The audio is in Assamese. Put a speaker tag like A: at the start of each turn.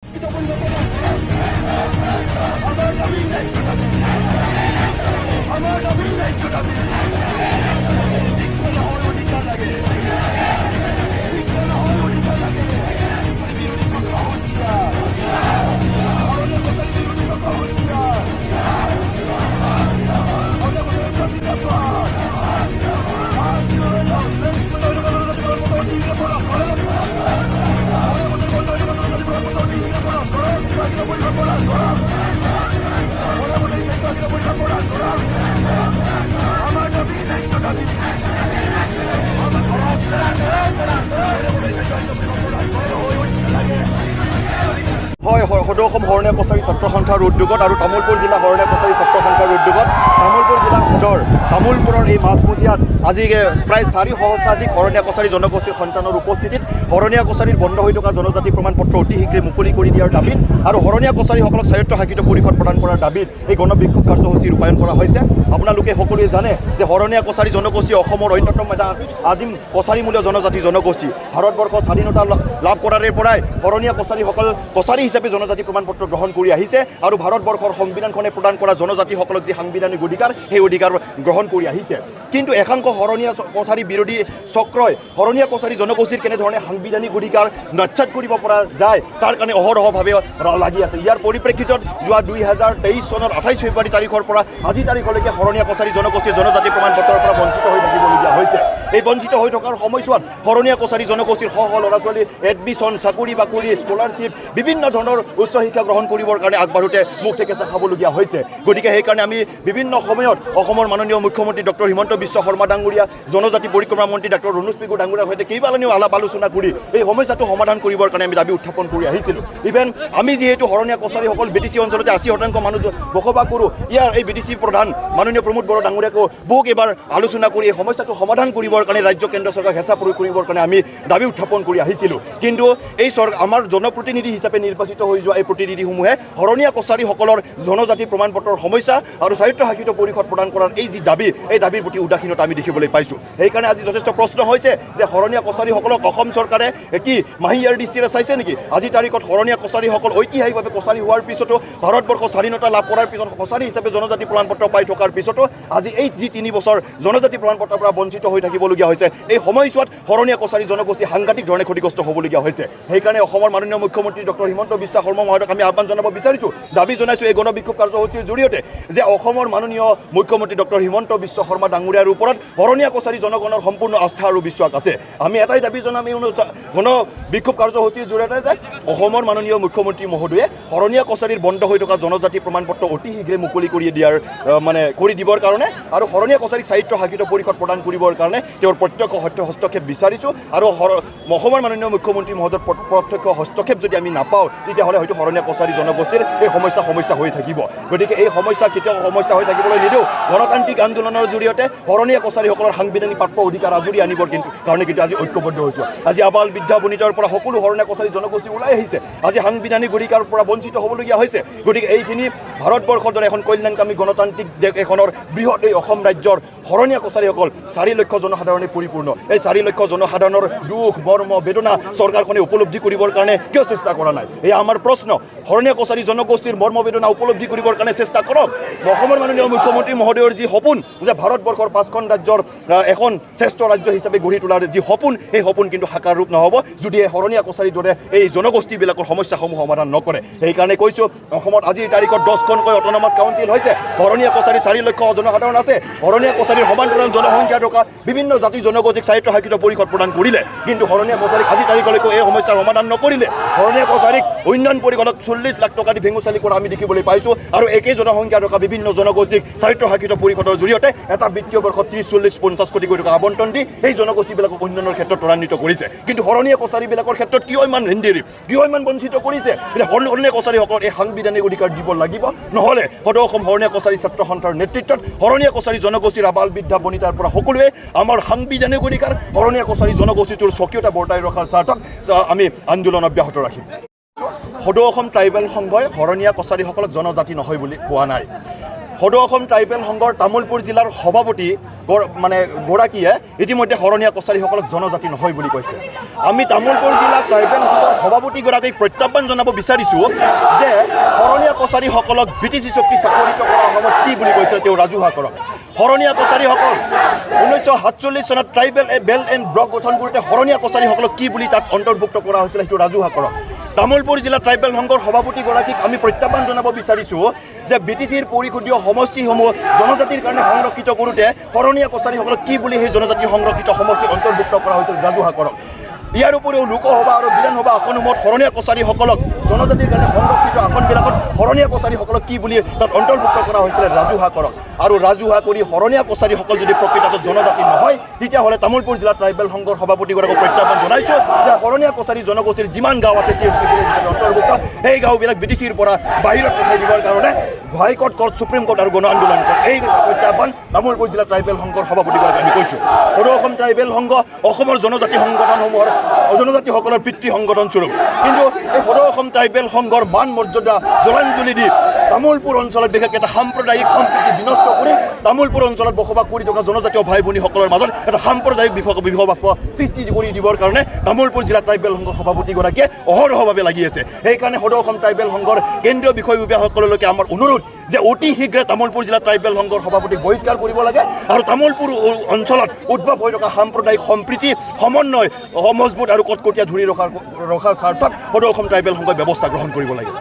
A: হয় সদৌ অসম শৰণীয়া কছাৰী ছাত্ৰ সন্থাৰ উদ্যোগত আৰু তামোলপুৰ জিলা শৰণীয়া কছাৰী ছাত্ৰ সন্থাৰ উদ্যোগত তামোলপুৰ জিলা সদৰ তামোলপুৰৰ এই মাজমজিয়াত আজি প্ৰায় 4 সহস্ৰাধিক শৰণীয়া কছাৰী জনগোষ্ঠীৰ সন্তানৰ উপস্থিতিত শৰণীয়া কছাৰীৰ বন্ধ হৈ থকা জনজাতি প্ৰমাণ পত্ৰ অতি শীঘ্ৰে মুকলি কৰি দিয়াৰ দাবীত আৰু শৰণীয়া কছাৰীসকলক স্বায়ত্তশাসিত পৰিষদ প্ৰদান কৰাৰ দাবীত এই গণবিক্ষোভ কাৰ্যসূচী ৰূপায়ণ কৰা হৈছে। আপোনালোকে সকলোৱে জানে যে শৰণীয়া কছাৰী জনগোষ্ঠী অসমৰ অন্যতম এটা আদিম কছাৰীমূলীয় জনগোষ্ঠী। ভাৰতবৰ্ষ স্বাধীনতা লাভ কৰাৰে পৰাই শৰণীয়া কছাৰীসকল কছাৰী হিচাপে জনজাতি প্ৰমাণ পত্ৰ গ্ৰহণ কৰি আহিছে আৰু ভাৰতবৰ্ষৰ সংবিধানখনে প্ৰদান কৰা জনজাতিসকলক যি সাংবিধানিক অধিকাৰ সেই অধিকাৰ গ্ৰহণ কৰি আহিছে। কিন্তু একাংশ শৰণীয়া কছাৰী বিৰোধী চক্ৰই শৰণীয়া কছাৰী জনগোষ্ঠীৰ কেনেধৰণে সাংবিধানিক অধিকাৰ নচ্ছাত কৰিব পৰা যায় তাৰ কাৰণে অহৰহভাৱে লাগি আছে। ইয়াৰ পৰিপ্ৰেক্ষিতত যোৱা 2023 চনৰ 28 ফেব্ৰুৱাৰী তাৰিখৰ পৰা আজি তাৰিখলৈকে শৰণীয়া কছাৰী জনগোষ্ঠীৰ জনজাতি প্ৰমাণ পত্ৰৰ পৰা বঞ্চিত হৈ থাকিবলগীয়া হৈছে। এই বঞ্চিত হৈ থকাৰ সময়ছোৱাত শৰণীয়া কছাৰী জনগোষ্ঠীৰ শ শ ল'ৰা ছোৱালী এডমিশ্যন, চাকৰি বাকৰি, স্কলাৰশ্বিপ বিভিন্ন ধৰণৰ উচ্চ শিক্ষা গ্ৰহণ কৰিবৰ কাৰণে আগবাঢ়োতে মুখ থেকেচা খাবলগীয়া হৈছে। গতিকে সেইকাৰণে আমি বিভিন্ন সময়ত অসমৰ মাননীয় মুখ্যমন্ত্ৰী ডক্টৰ হিমন্ত বিশ্ব শৰ্মা ডাঙৰীয়া, জনজাতি পৰিক্ৰমা মন্ত্ৰী ডক্টৰ ৰণোজ পেগু ডাঙৰীয়াৰ সৈতে কেইবালানিও আলাপ আলোচনা কৰি এই সমস্যাটো সমাধান কৰিবৰ কাৰণে আমি দাবী উত্থাপন কৰি আহিছিলোঁ। ইভেন আমি যিহেতু শৰণীয়া কছাৰীসকল BTC অঞ্চলতে 80% মানুহ বসবাস কৰোঁ, ইয়াৰ এই BTC প্ৰধান মাননীয় প্ৰমোদ বড়ো ডাঙৰীয়াকো বহু কেইবাৰ আলোচনা কৰি এই সমস্যাটো সমাধান কৰিবৰ কাৰণে ৰাজ্য কেন্দ্ৰ চৰকাৰ হেঁচা প্ৰয়োগ কৰিবৰ কাৰণে আমি দাবী উত্থাপন কৰি আহিছিলোঁ। কিন্তু এই আমাৰ জনপ্ৰতিনিধি হিচাপে নিৰ্বাচিত হৈ যোৱা এই প্ৰতিনিধিসমূহে শৰণীয়া কছাৰীসকলৰ জনজাতি প্ৰমাণ পত্ৰৰ সমস্যা আৰু স্বায়ত্তশাসিত পৰিষদ প্ৰদান কৰাৰ এই যি দাবী, এই দাবীৰ প্ৰতি উদাসীনতা আমি দেখিবলৈ পাইছোঁ। সেইকাৰণে আজি যথেষ্ট প্ৰশ্ন হৈছে যে শৰণীয়া কছাৰীসকলক অসম চৰকাৰে কি মাহিয়াৰ দৃষ্টিৰে চাইছে নেকি? আজি তাৰিখত শৰণীয়া কছাৰীসকল ঐতিহাসিকভাৱে কছাৰী হোৱাৰ পিছতো, ভাৰতবৰ্ষ স্বাধীনতা লাভ কৰাৰ পিছত কছাৰী হিচাপে জনজাতি প্ৰমাণ পত্ৰ পাই থকাৰ পিছতো আজি এই যি 3 বছৰ জনজাতি প্ৰমাণ পত্ৰৰ পৰা বঞ্চিত হৈ থাকিবলগীয়া হৈছে। এই সময়ছোৱাত শৰণীয়া কছাৰী জনগোষ্ঠী সাংঘাতিক ধৰণে ক্ষতিগ্ৰস্ত হ'বলগীয়া হৈছে। সেইকাৰণে অসমৰ মাননীয় মুখ্যমন্ত্ৰী ডক্টৰ হিমন্ত বিশ্ব শৰ্মা মহোদয়ক আমি আহ্বান জনাব বিচাৰিছোঁ, দাবী জনাইছোঁ এই গণবিক্ষোভ কাৰ্যসূচীৰ জৰিয়তে যে অসমৰ মাননীয় মুখ্যমন্ত্ৰী ডক্টৰ হিমন্ত বিশ্ব শৰ্মা ডাঙৰীয়াৰ ওপৰত শৰণীয়া কছাৰী জনগণৰ সম্পূৰ্ণ আস্থা আৰু বিশ্বাস আছে। আমি এটাই দাবী জনাম এই গণবিক্ষোভ কাৰ্যসূচীৰ জৰিয়তে যে অসমৰ মাননীয় মুখ্যমন্ত্ৰী মহোদয়ে শৰণীয়া কছাৰীৰ বন্ধ হৈ থকা জনজাতি প্ৰমাণ পত্ৰ অতি শীঘ্ৰে মুকলি কৰি দিবৰ কাৰণে আৰু শৰণীয়া কছাৰীক স্বায়ত্তশাসিত পৰিষদ প্ৰদান কৰিবৰ কাৰণে তেওঁৰ প্ৰত্যক্ষ হস্তক্ষেপ বিচাৰিছোঁ। আৰু অসমৰ মাননীয় মুখ্যমন্ত্ৰী মহোদয়ৰ প্ৰত্যক্ষ হস্তক্ষেপ যদি আমি নাপাওঁ তেতিয়াহ'লে হয়তো শৰণীয়া কছাৰী জনগোষ্ঠীৰ এই সমস্যা হৈ থাকিব। গতিকে এই সমস্যা কেতিয়াও সমস্যা হৈ থাকিবলৈ নিদিওঁ। গণতান্ত্ৰিক আন্দোলনৰ জৰিয়তে শৰণীয়া কছাৰীসকলৰ সাংবিধানিক প্ৰাপ্য অধিকাৰ আজৰি আনিবৰ কাৰণে কিন্তু আজি ঐক্যবদ্ধ হৈছোঁ। আজি আবাল বৃদ্ধা বনিতাৰ পৰা সকলো শৰণীয়া কছাৰী জনগোষ্ঠী ওলাই আহিছে। আজি সাংবিধানিক অধিকাৰৰ পৰা বঞ্চিত হ'বলগীয়া হৈছে। গতিকে এইখিনি ভাৰতবৰ্ষৰ দৰে এখন কল্যাণকামী গণতান্ত্ৰিক দেশ এখনৰ বৃহৎ এই অসম ৰাজ্যৰ শৰণীয়া কছাৰীসকল 4 লক্ষ জনসাধাৰণে পৰিপূৰ্ণ। এই 4 লক্ষ জনসাধাৰণৰ দুখ মৰ্ম বেদনা চৰকাৰখনে উপলব্ধি কৰিবৰ কাৰণে কিয় চেষ্টা কৰা নাই? এয়া আমাৰ প্ৰশ্ন। শৰণীয়া কছাৰী জনগোষ্ঠীৰ মৰ্ম বেদনা উপলব্ধি কৰিবৰ কাৰণে চেষ্টা কৰক। অসমৰ মাননীয় মুখ্যমন্ত্ৰী মহোদয়ৰ যি সপোন যে ভাৰতবৰ্ষৰ 5খন ৰাজ্যৰ এখন শ্ৰেষ্ঠ ৰাজ্য হিচাপে গঢ়ি তোলাৰ যি সপোন, সেই সপোন কিন্তু সাকাৰ ৰূপ নহ'ব যদি শৰণীয়া কছাৰীৰ দৰে এই জনগোষ্ঠীবিলাকৰ সমস্যাসমূহ সমাধান নকৰে। সেইকাৰণে কৈছোঁ, অসমত আজিৰ তাৰিখত 10খনকৈ অট'নমাছ কাউন্সিল হৈছে। শৰণীয়া কছাৰী 4 লক্ষ জনসাধাৰণ আছে। শৰণীয়া কছাৰীৰ সমান্তৰাল জনসংখ্যা থকা বিভিন্ন জাতি জনগোষ্ঠীক স্বায়ত্তশাসিত পৰিষদ প্ৰদান কৰিলে, কিন্তু শৰণীয়া কছাৰীক আজি তাৰিখলৈকে এই সমস্যাৰ সমাধান নকৰিলে। শৰণীয়া কছাৰীক উন্নয়ন পৰিষদত 40 লাখ টকা দি ভেঙুচালি কৰা আমি দেখিবলৈ পাইছোঁ। আৰু একেই জনসংখ্যা থকা বিভিন্ন জনগোষ্ঠীক স্বায়ত্তশাসিত পৰিষদৰ জৰিয়তে এটা বিত্তীয় বৰ্ষত 30, 40, 50 কোটি টকা আবণ্টন দি এই জনগোষ্ঠীবিলাকক উন্নয়নৰ ক্ষেত্ৰত ত্বৰান্বিত কৰিছে। কিন্তু শৰণীয়া কছাৰীবিলাকৰ ক্ষেত্ৰত কিয় ইমান হেণ্ডেৰি, কিয় ইমান বঞ্চিত কৰিছে? শৰণীয়া কছাৰীসকলৰ এই সাংবিধানিক অধিকাৰ দিব লাগিব। নহ'লে সদৌ অসম শৰণীয়া কছাৰী ছাত্ৰ সন্থাৰ নেতৃত্বত শৰণীয়া কছাৰী জনগোষ্ঠীৰ আবাল বৃদ্ধা বনিতাৰ পৰা সকলোৱে আমাৰ সাংবিধানিক অধিকাৰ শৰণীয়া কছাৰী জনগোষ্ঠীটোৰ স্বকীয়তা বৰ্তাই ৰখাৰ স্বাৰ্থত আমি আন্দোলন অব্যাহত ৰাখিম। সদৌ অসম ট্ৰাইবেল সংঘই শৰণীয়া কছাৰীসকলক জনজাতি নহয় বুলি কোৱা নাই। সদৌ অসম ট্ৰাইবেল সংঘৰ তামোলপুৰ জিলাৰ সভাপতি মানে গৰাকীয়ে ইতিমধ্যে শৰণীয়া কছাৰীসকলক জনজাতি নহয় বুলি কৈছে। আমি তামোলপুৰ জিলা ট্ৰাইবেল সংঘৰ সভাপতিগৰাকীক প্ৰত্যাহ্বান জনাব বিচাৰিছোঁ যে শৰণীয়া কছাৰীসকলক BTC চুক্তি স্বাক্ষৰিত কৰাৰ সময়ত কি বুলি কৈছে তেওঁ ৰাজহুৱা কৰক। শৰণীয়া কছাৰীসকল 1947 চনত ট্ৰাইবেল বেল্ট এণ্ড ব্লক গঠন কৰোঁতে শৰণীয়া কছাৰীসকলক কি বুলি তাত অন্তৰ্ভুক্ত কৰা হৈছিল সেইটো ৰাজহুৱা কৰক। তামোলপুৰ জিলা ট্ৰাইবেল সংঘৰ সভাপতিগৰাকীক আমি প্ৰত্যাহ্বান জনাব বিচাৰিছোঁ যে BTCৰ পৰিষদীয় সমষ্টিসমূহ জনজাতিৰ কাৰণে সংৰক্ষিত কৰোঁতে শৰণীয়া কছাৰীসকলক কি বুলি সেই জনজাতি সংৰক্ষিত সমষ্টিত অন্তৰ্ভুক্ত কৰা হৈছিল ৰাজহুৱা কৰক। ইয়াৰ উপৰিও লোকসভা আৰু বিধানসভা আসনসমূহত শৰণীয়া কছাৰীসকলক জনজাতিৰ কাৰণে সংৰক্ষিত আসনবিলাকত শৰণীয়া কছাৰীসকলক কি বুলি তাত অন্তৰ্ভুক্ত কৰা হৈছিলে ৰাজহুৱা কৰক। আৰু ৰাজহুৱা কৰি শৰণীয়া কছাৰীসকল যদি প্ৰকৃততে জনজাতি নহয় তেতিয়াহ'লে তামোলপুৰ জিলা ট্ৰাইবেল সংঘৰ সভাপতিগৰাকীক প্ৰত্যাহ্বান জনাইছোঁ যে শৰণীয়া কছাৰী জনগোষ্ঠীৰ যিমান গাঁও আছে অন্তৰ্ভুক্ত সেই গাঁওবিলাক BTCৰ পৰা বাহিৰত পঠাই দিবৰ কাৰণে হাইকোৰ্ট কোৰ্ট সুপ্ৰিম কোৰ্ট আৰু গণ আন্দোলন কোৰ্ট এই প্ৰত্যাহ্বান তামোলপুৰ জিলা ট্ৰাইবেল সংঘৰ সভাপতিগৰাকীক আমি কৈছোঁ। সদৌ অসম ট্ৰাইবেল সংঘ অসমৰ জনজাতি সংগঠনসমূহৰ জনজাতিসকলৰ পিতৃ সংগঠন স্বৰূপ, কিন্তু এই সদৌ অসম ট্ৰাইবেল সংঘৰ মান মৰ্যাদা জলাঞ্জলি দি তামোলপুৰ অঞ্চলত বিশেষকৈ এটা সাম্প্ৰদায়িক সম্প্ৰীতি বিনষ্ট কৰি তামোলপুৰ অঞ্চলত বসবাস কৰি থকা জনজাতীয় ভাই ভনীসকলৰ মাজত এটা সাম্প্ৰদায়িক বিভাবাস্প সৃষ্টি কৰি দিবৰ কাৰণে তামোলপুৰ জিলা ট্ৰাইবেল সংঘৰ সভাপতিগৰাকীয়ে অহৰহভাৱে লাগি আছে। সেইকাৰণে সদৌ অসম ট্ৰাইবেল সংঘৰ কেন্দ্ৰীয় বিষয়ববীয়াসকললৈকে আমাৰ অনুৰোধ যে অতি শীঘ্ৰে তামোলপুৰ জিলা ট্ৰাইবেল সংঘৰ সভাপতিক বহিষ্কাৰ কৰিব লাগে আৰু তামোলপুৰ অঞ্চলত উদ্ভৱ হৈ থকা সাম্প্ৰদায়িক সম্প্ৰীতি সমন্বয় মজবুত আৰু কটকটীয়া ধৰি ৰখাৰ স্বাৰ্থত সদৌ অসম ট্ৰাইবেল সংঘই ব্যৱস্থা গ্ৰহণ কৰিব লাগে।